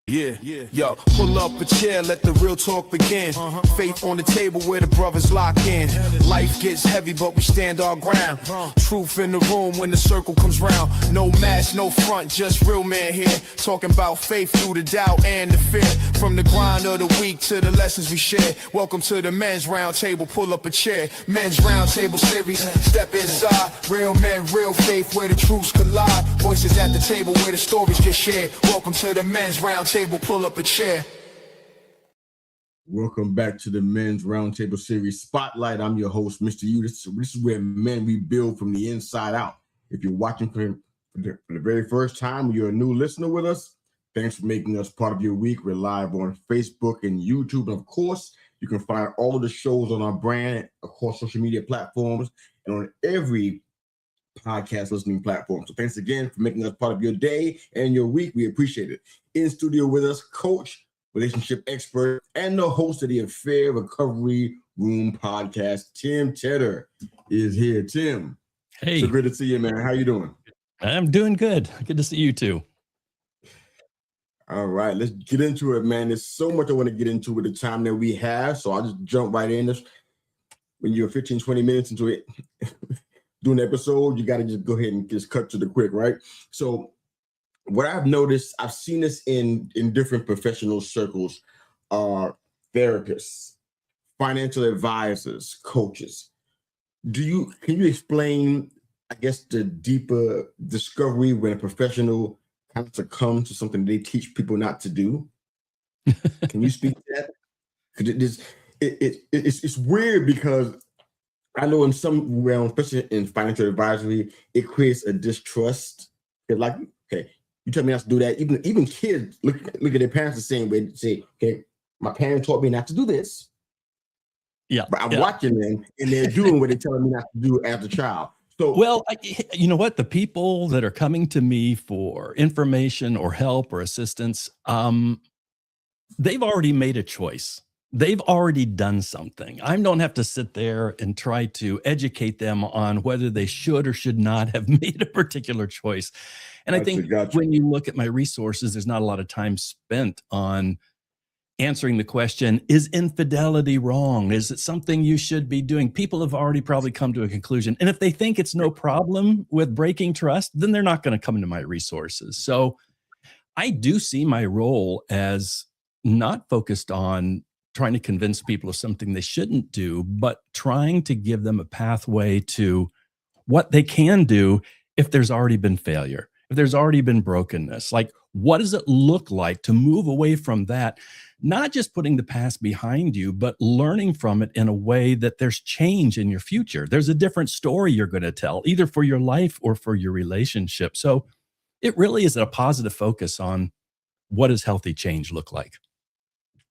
Yeah, yo, pull up a chair, let the real talk begin. Faith on the table where the brothers lock in. Life gets heavy, but we stand our ground. Truth in the room when the circle comes round. No mask, no front, just real man here. Talking about faith through the doubt and the fear. From the grind of the week to the lessons we share. Welcome to the men's round table, pull up a chair. Men's round table series, step inside. Real men, real faith where the truths collide. Voices at the table where the stories get shared. Welcome to the men's round table. Pull up a chair. Welcome back to the Men's Roundtable Series Spotlight. I'm your host, Mr. U. This is where men rebuild from the inside out. If you're watching for the very first time, you're a new listener with us, thanks for making us part of your week. We're live on Facebook and YouTube. And of course, you can find all of the shows on our brand across social media platforms and on every podcast listening platform. So thanks again for making us part of your day and your week. We appreciate it. In studio with us, coach, relationship expert, and the host of the Affair Recovery Room podcast, Tim Tedder, is here. Tim, hey, so good to see you, man. How you doing? I'm doing good. Good to see you too. All right, let's get into it, man. There's so much I want to get into with the time that we have, so I'll just jump right in. When you're 15, 20 minutes into it, doing an episode, you got to just go ahead and just cut to the quick, right? So what I've noticed, I've seen this in different professional circles, are therapists, financial advisors, coaches. Can you explain, I guess, the deeper discovery when a professional kind of succumbs to something they teach people not to do? Can you speak to that? Because it's weird because I know in some realms, especially in financial advisory, it creates a distrust. It's like, okay, you tell me not to do that. Even kids look at their parents the same way. Say, okay, my parents taught me not to do this. Yeah, but I'm watching them, and they're doing what they're telling me not to do as a child. So, well, you know what? The people that are coming to me for information or help or assistance, they've already made a choice. They've already done something. I don't have to sit there and try to educate them on whether they should or should not have made a particular choice. And I think when you look at my resources, there's not a lot of time spent on answering the question, is infidelity wrong? Is it something you should be doing? People have already probably come to a conclusion. And if they think it's no problem with breaking trust, then they're not going to come into my resources. So I do see my role as not focused on trying to convince people of something they shouldn't do, but trying to give them a pathway to what they can do if there's already been failure, if there's already been brokenness. Like, what does it look like to move away from that? Not just putting the past behind you, but learning from it in a way that there's change in your future. There's a different story you're going to tell, either for your life or for your relationship. So it really is a positive focus on what does healthy change look like?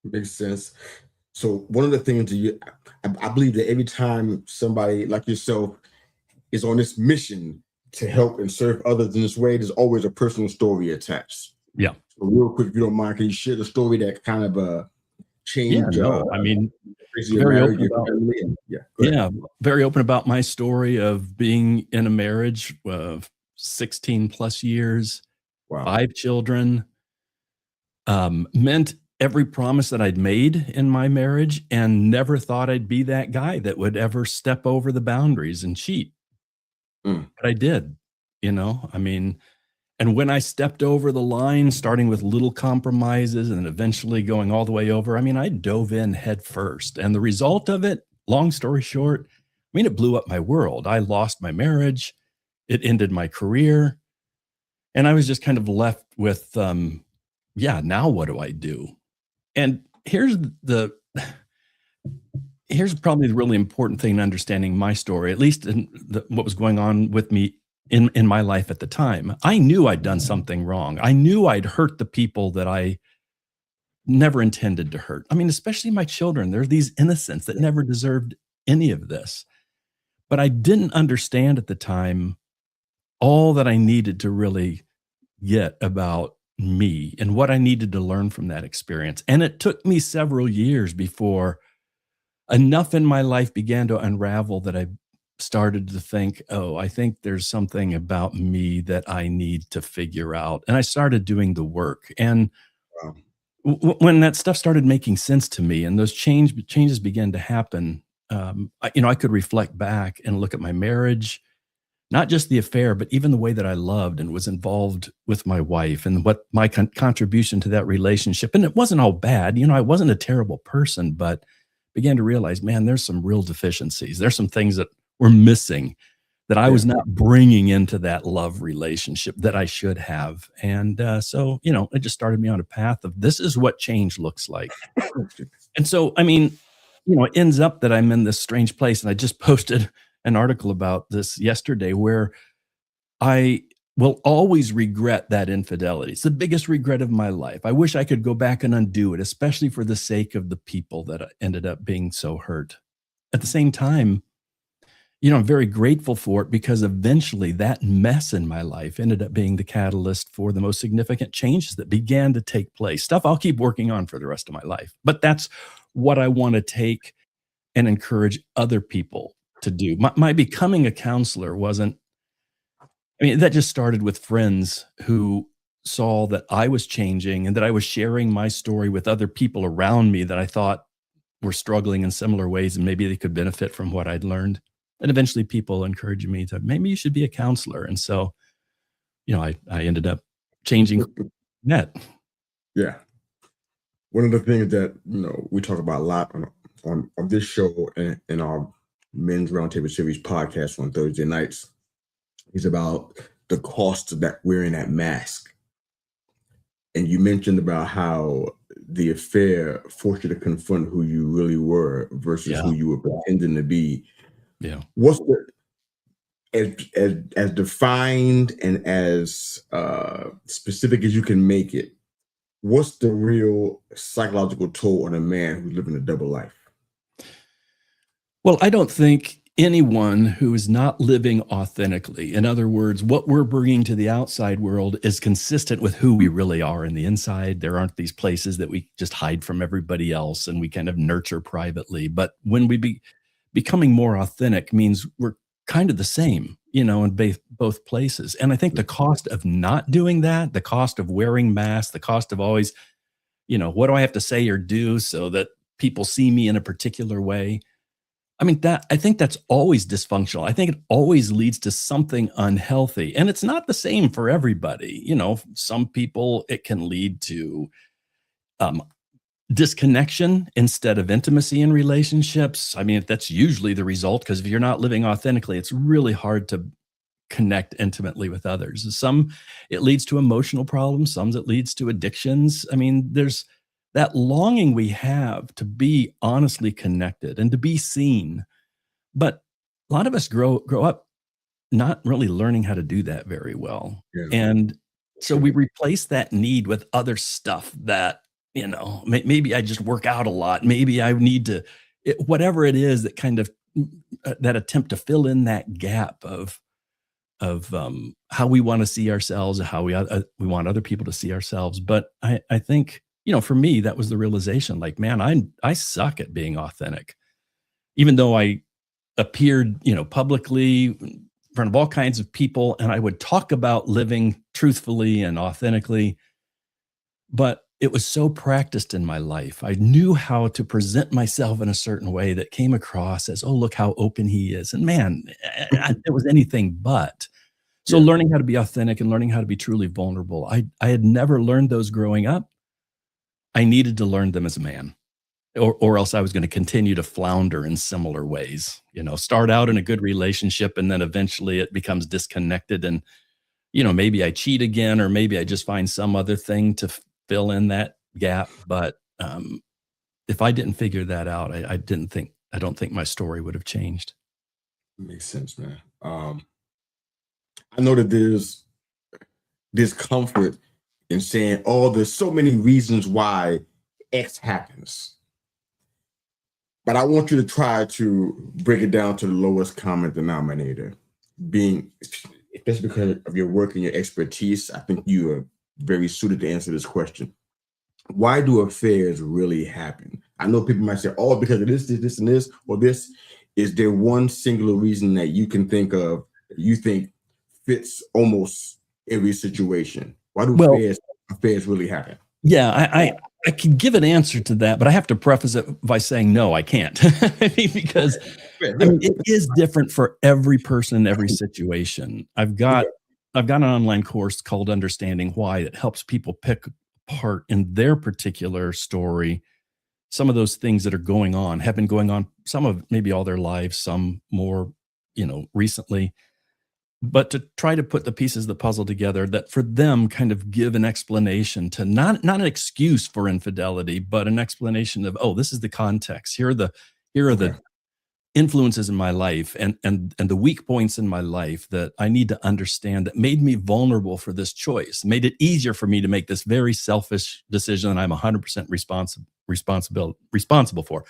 Makes sense. So one of the things I believe that every time somebody like yourself is on this mission to help and serve others in this way, there's always a personal story attached. Yeah. So real quick, if you don't mind, can you share the story that kind of changed? Yeah, no, I mean, very open about, very open about my story of being in a marriage of 16 plus years, 5 children, meant every promise that I'd made in my marriage and never thought I'd be that guy that would ever step over the boundaries and cheat. But I did, I mean, and when I stepped over the line, starting with little compromises and eventually going all the way over, I mean, I dove in head first. And the result of it, long story short, I mean, it blew up my world. I lost my marriage. It ended my career. And I was just kind of left with, now what do I do? And here's probably the really important thing in understanding my story, at least in what was going on with me in my life at the time. I knew I'd done something wrong. I knew I'd hurt the people that I never intended to hurt. I mean, especially my children. They're these innocents that never deserved any of this. But I didn't understand at the time all that I needed to really get about me and what I needed to learn from that experience. And it took me several years before enough in my life began to unravel that I started to think, oh, I think there's something about me that I need to figure out. And I started doing the work. And Um, when that stuff started making sense to me and those changes began to happen, I could reflect back and look at my marriage, not just the affair, but even the way that I loved and was involved with my wife and what my contribution to that relationship. And it wasn't all bad. I wasn't a terrible person, but began to realize, man, there's some real deficiencies. There's some things that were missing that I yeah. was not bringing into that love relationship that I should have. And so, it just started me on a path of this is what change looks like. And so, it ends up that I'm in this strange place. And I just posted an article about this yesterday where I will always regret that infidelity. It's the biggest regret of my life. I wish I could go back and undo it, especially for the sake of the people that ended up being so hurt. At the same time, I'm very grateful for it because eventually that mess in my life ended up being the catalyst for the most significant changes that began to take place. Stuff I'll keep working on for the rest of my life. But that's what I want to take and encourage other people to do. My becoming a counselor wasn't, that just started with friends who saw that I was changing and that I was sharing my story with other people around me that I thought were struggling in similar ways and maybe they could benefit from what I'd learned. And eventually people encouraged me to maybe you should be a counselor. And so, I ended up changing that. Yeah. One of the things that, we talk about a lot on this show and in our Men's Roundtable Series podcast on Thursday nights is about the cost of that wearing that mask. And you mentioned about how the affair forced you to confront who you really were versus who you were pretending to be. Yeah. What's as defined and as specific as you can make it, what's the real psychological toll on a man who's living a double life? Well, I don't think anyone who is not living authentically, in other words, what we're bringing to the outside world is consistent with who we really are in the inside. There aren't these places that we just hide from everybody else and we kind of nurture privately. But when we becoming more authentic means we're kind of the same, in both places. And I think the cost of not doing that, the cost of wearing masks, the cost of always, what do I have to say or do so that people see me in a particular way? I think that's always dysfunctional. I think it always leads to something unhealthy. And it's not the same for everybody. Some people, it can lead to disconnection instead of intimacy in relationships. That's usually the result because if you're not living authentically, it's really hard to connect intimately with others. Some, it leads to emotional problems. Some, it leads to addictions. There's that longing we have to be honestly connected and to be seen. But a lot of us grow up not really learning how to do that very well. Yeah. And so we replace that need with other stuff that, maybe I just work out a lot. Maybe I need to, whatever it is that kind of, that attempt to fill in that gap of how we want to see ourselves, how we want other people to see ourselves. But I think, for me, that was the realization, like, man, I suck at being authentic. Even though I appeared, publicly in front of all kinds of people, and I would talk about living truthfully and authentically, but it was so practiced in my life. I knew how to present myself in a certain way that came across as, oh, look how open he is. And man, it was anything but. So learning how to be authentic and learning how to be truly vulnerable, I had never learned those growing up. I needed to learn them as a man, or else I was going to continue to flounder in similar ways. Start out in a good relationship and then eventually it becomes disconnected and, maybe I cheat again, or maybe I just find some other thing to fill in that gap. But if I didn't figure that out, I don't think my story would have changed. Makes sense, man. I know that there's discomfort in saying, oh, there's so many reasons why X happens. But I want you to try to break it down to the lowest common denominator, especially because of your work and your expertise. I think you are very suited to answer this question. Why do affairs really happen? I know people might say, oh, because of this, and this, or this. Is there one singular reason that you can think of, you think fits almost every situation? Why do affairs really happen? Yeah, I can give an answer to that, but I have to preface it by saying, no, I can't. I mean, because Yeah, I mean, good. it is different for every person in every situation. Okay. I've got an online course called Understanding Why that helps people pick apart in their particular story some of those things that are going on, have been going on, some of maybe all their lives, some more, recently, but to try to put the pieces of the puzzle together that for them kind of give an explanation to not an excuse for infidelity, but an explanation of, oh, this is the context. Here are Okay. the influences in my life and the weak points in my life that I need to understand that made me vulnerable for this choice, made it easier for me to make this very selfish decision that I'm 100% responsible for.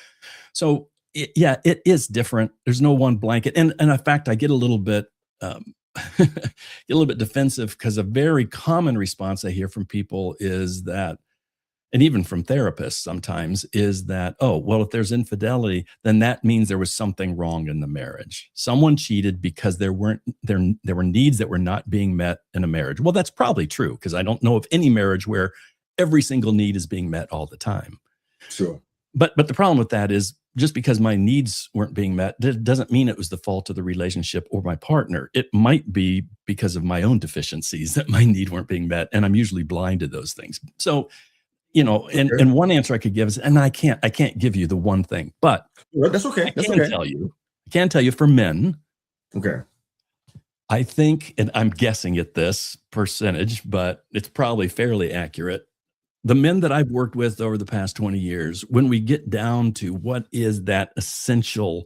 So yeah, it is different. There's no one blanket. And in fact, I get a little bit get a little bit defensive because a very common response I hear from people is that, and even from therapists sometimes, is that, oh, well, if there's infidelity, then that means there was something wrong in the marriage. Someone cheated because there were needs that were not being met in a marriage. Well, that's probably true because I don't know of any marriage where every single need is being met all the time. Sure. But the problem with that is just because my needs weren't being met doesn't mean it was the fault of the relationship or my partner. It might be because of my own deficiencies that my need weren't being met, and I'm usually blind to those things. So, Okay. and one answer I could give is, and I can't give you the one thing, but Well, that's okay. I That's can okay. tell you for men, Okay. I think, and I'm guessing at this percentage, but it's probably fairly accurate. The men that I've worked with over the past 20 years, when we get down to what is that essential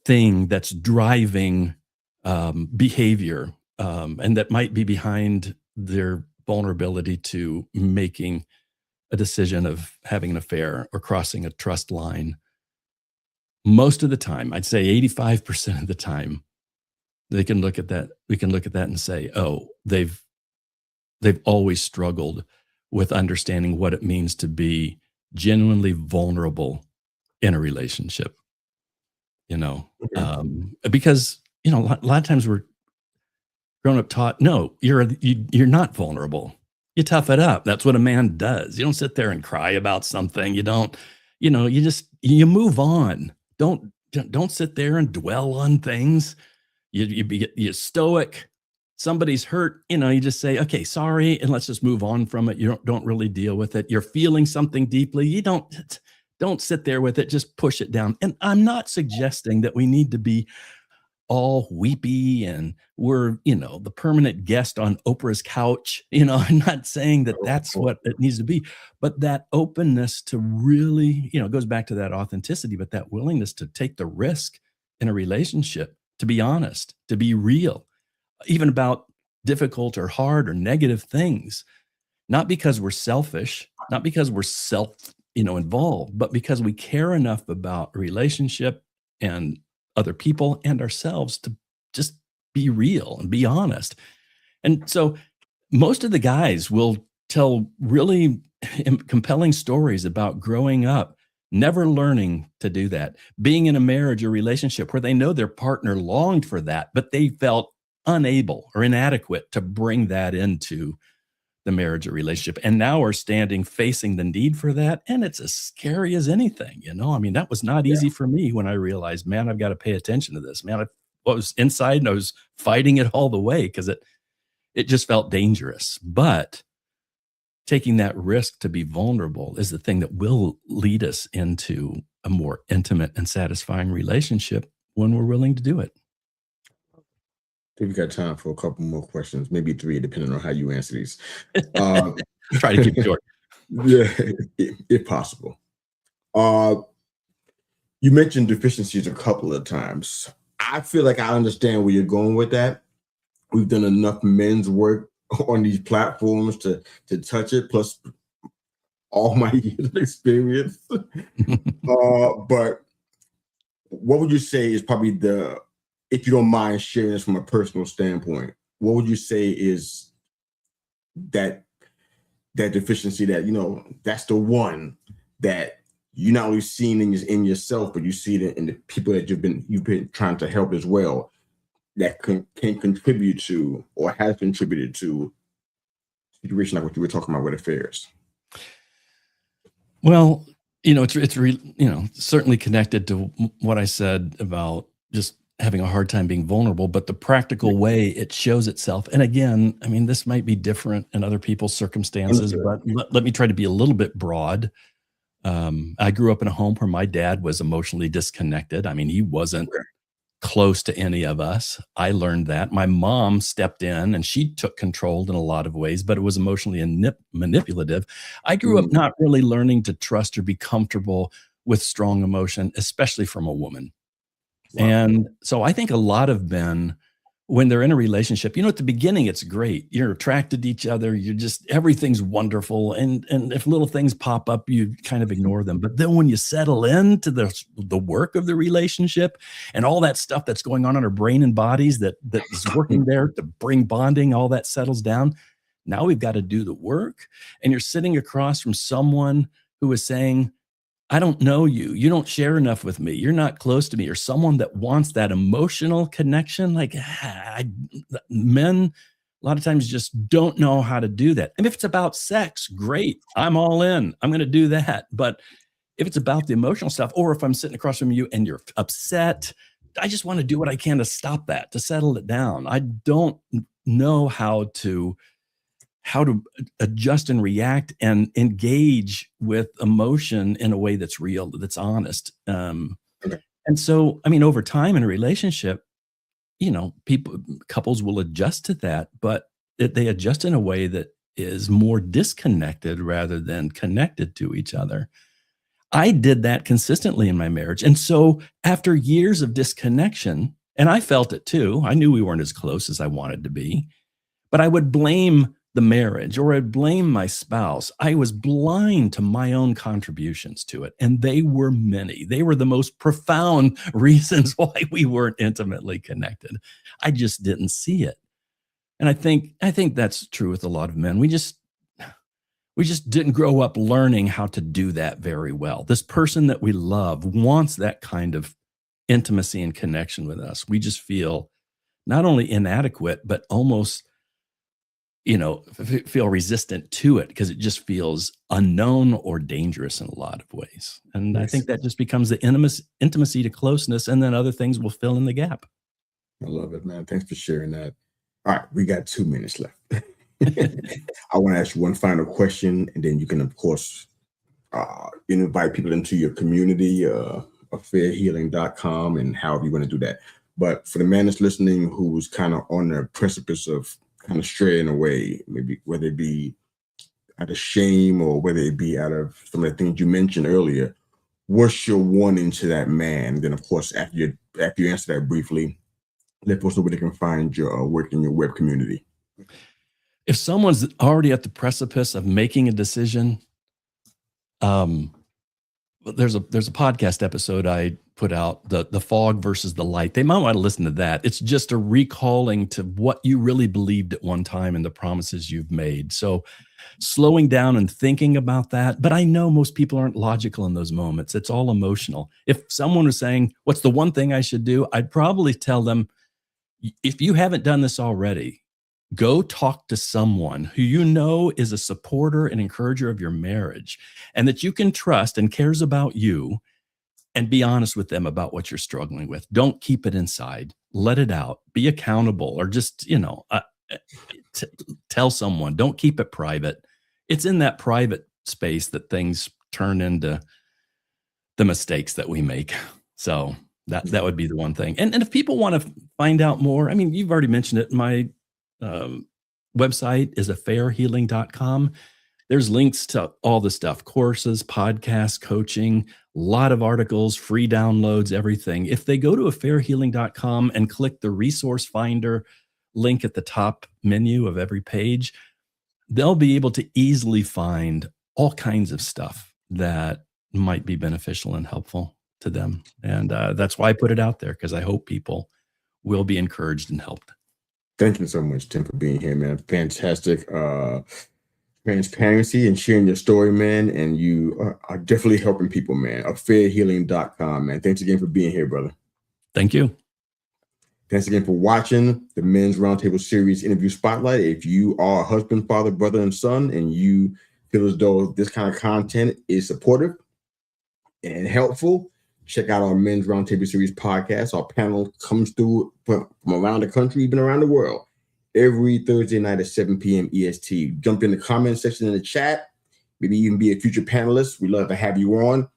thing that's driving behavior, and that might be behind their vulnerability to making a decision of having an affair or crossing a trust line, most of the time, I'd say 85% of the time, they can look at that. We can look at that and say, oh, they've always struggled with understanding what it means to be genuinely vulnerable in a relationship, Okay. because, a lot of times we're grown up taught, no, you're not vulnerable. You tough it up. That's what a man does. You don't sit there and cry about something. You don't, you move on. Don't sit there and dwell on things. You stoic. Somebody's hurt, you just say, okay, sorry, and let's just move on from it. You don't really deal with it. You're feeling something deeply. You don't sit there with it. Just push it down. And I'm not suggesting that we need to be all weepy and we're, the permanent guest on Oprah's couch. I'm not saying that that's what it needs to be, but that openness to really, it goes back to that authenticity, but that willingness to take the risk in a relationship, to be honest, to be real, even about difficult or hard or negative things, not because we're selfish, not because we're involved, but because we care enough about a relationship and other people and ourselves to just be real and be honest. And so most of the guys will tell really compelling stories about growing up, never learning to do that, being in a marriage or relationship where they know their partner longed for that, but they felt unable or inadequate to bring that into the marriage or relationship. And now we're standing facing the need for that. And it's as scary as anything, I mean, that was not Yeah. easy for me when I realized, man, I've got to pay attention to this, man. I was inside and I was fighting it all the way because it just felt dangerous. But taking that risk to be vulnerable is the thing that will lead us into a more intimate and satisfying relationship when we're willing to do it. I think we got time for a couple more questions, maybe 3, depending on how you answer these. Um, Try to keep it short. yeah, if possible. You mentioned deficiencies a couple of times. I feel like I understand where you're going with that. We've done enough men's work on these platforms to touch it, plus all my years of experience. But what would you say is probably if you don't mind sharing this from a personal standpoint, what would you say is that deficiency that, that's the one that you not only seen in yourself, but you see it in the people that you've been trying to help as well, that can contribute to or has contributed to a situation like what you were talking about with affairs? Well, certainly connected to what I said about just having a hard time being vulnerable, but the practical way it shows itself. And again, I mean, this might be different in other people's circumstances, Understood. but let me try to be a little bit broad. I grew up in a home where my dad was emotionally disconnected. I mean, he wasn't Okay. close to any of us. I learned that. My mom stepped in and she took control in a lot of ways, but it was emotionally manipulative. I grew up Mm, not really learning to trust or be comfortable with strong emotion, especially from a woman. wow. And so I think a lot of men, when they're in a relationship, at the beginning, it's great. You're attracted to each other. You're just, everything's wonderful. And if little things pop up, you kind of ignore them. But then when you settle into the work of the relationship and all that stuff that's going on in our brain and bodies that is working there to bring bonding, all that settles down. Now we've got to do the work. And you're sitting across from someone who is saying, I don't know you. You don't share enough with me. You're not close to me. Or someone that wants that emotional connection. Like men, a lot of times just don't know how to do that. And if it's about sex, great. I'm all in. I'm going to do that. But if it's about the emotional stuff, or if I'm sitting across from you and you're upset, I just want to do what I can to stop that, to settle it down. I don't know how to adjust and react and engage with emotion in a way that's real, that's honest. Okay. And so, I mean, over time in a relationship, couples will adjust to that, but they adjust in a way that is more disconnected rather than connected to each other. I did that consistently in my marriage. And so after years of disconnection, and I felt it too, I knew we weren't as close as I wanted to be, but I would blame the marriage or I'd blame my spouse. I was blind to my own contributions to it. And they were many. They were the most profound reasons why we weren't intimately connected. I just didn't see it. And I think that's true with a lot of men. We just didn't grow up learning how to do that very well. This person that we love wants that kind of intimacy and connection with us. We just feel not only inadequate, but almost feel resistant to it because it just feels unknown or dangerous in a lot of ways. And I Yes. think that just becomes the intimacy to closeness, and then other things will fill in the gap. I love it, man. Thanks for sharing that. All right, we got 2 minutes left. I want to ask you one final question, and then you can, of course, invite people into your community, affairhealing.com, and however you want to do that. But for the man that's listening who's kind of on the precipice of kind of straying away, maybe whether it be out of shame or whether it be out of some of the things you mentioned earlier, what's your warning to that man? Then, of course, after you answer that briefly, let folks know where they can find your work in your web community. If someone's already at the precipice of making a decision, there's a podcast episode I put out, the fog versus the light. They might want to listen to that. It's just a recalling to what you really believed at one time and the promises you've made. So slowing down and thinking about that. But I know most people aren't logical in those moments. It's all emotional. If someone was saying, what's the one thing I should do? I'd probably tell them, if you haven't done this already, go talk to someone who you know is a supporter and encourager of your marriage and that you can trust and cares about you, and be honest with them about what you're struggling with. Don't keep it inside. Let it out. Be accountable, or just, tell someone. Don't keep it private. It's in that private space that things turn into the mistakes that we make. So that would be the one thing. And if people want to find out more, I mean, you've already mentioned it. My website is affairhealing.com. There's links to all the stuff, courses, podcasts, coaching, a lot of articles, free downloads, everything. If they go to affairhealing.com and click the resource finder link at the top menu of every page, they'll be able to easily find all kinds of stuff that might be beneficial and helpful to them. And that's why I put it out there, because I hope people will be encouraged and helped. Thank you so much, Tim, for being here, man. Fantastic transparency and sharing your story, man. And you are definitely helping people, man. Affairhealing.com, man. Thanks again for being here, brother. Thank you. Thanks again for watching the Men's Roundtable Series Interview Spotlight. If you are a husband, father, brother, and son, and you feel as though this kind of content is supportive and helpful, check out our Men's Roundtable Series podcast. Our panel comes through from around the country, even around the world, every Thursday night at 7 p.m. EST. Jump in the comment section in the chat. Maybe even be a future panelist. We'd love to have you on.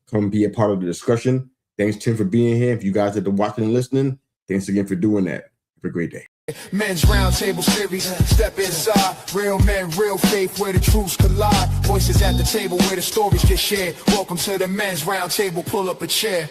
Come be a part of the discussion. Thanks, Tim, for being here. If you guys are watching and listening, thanks again for doing that. Have a great day. Men's Roundtable Series, step inside. Real men, real faith, where the truths collide. Voices at the table where the stories get shared. Welcome to the Men's Roundtable, pull up a chair.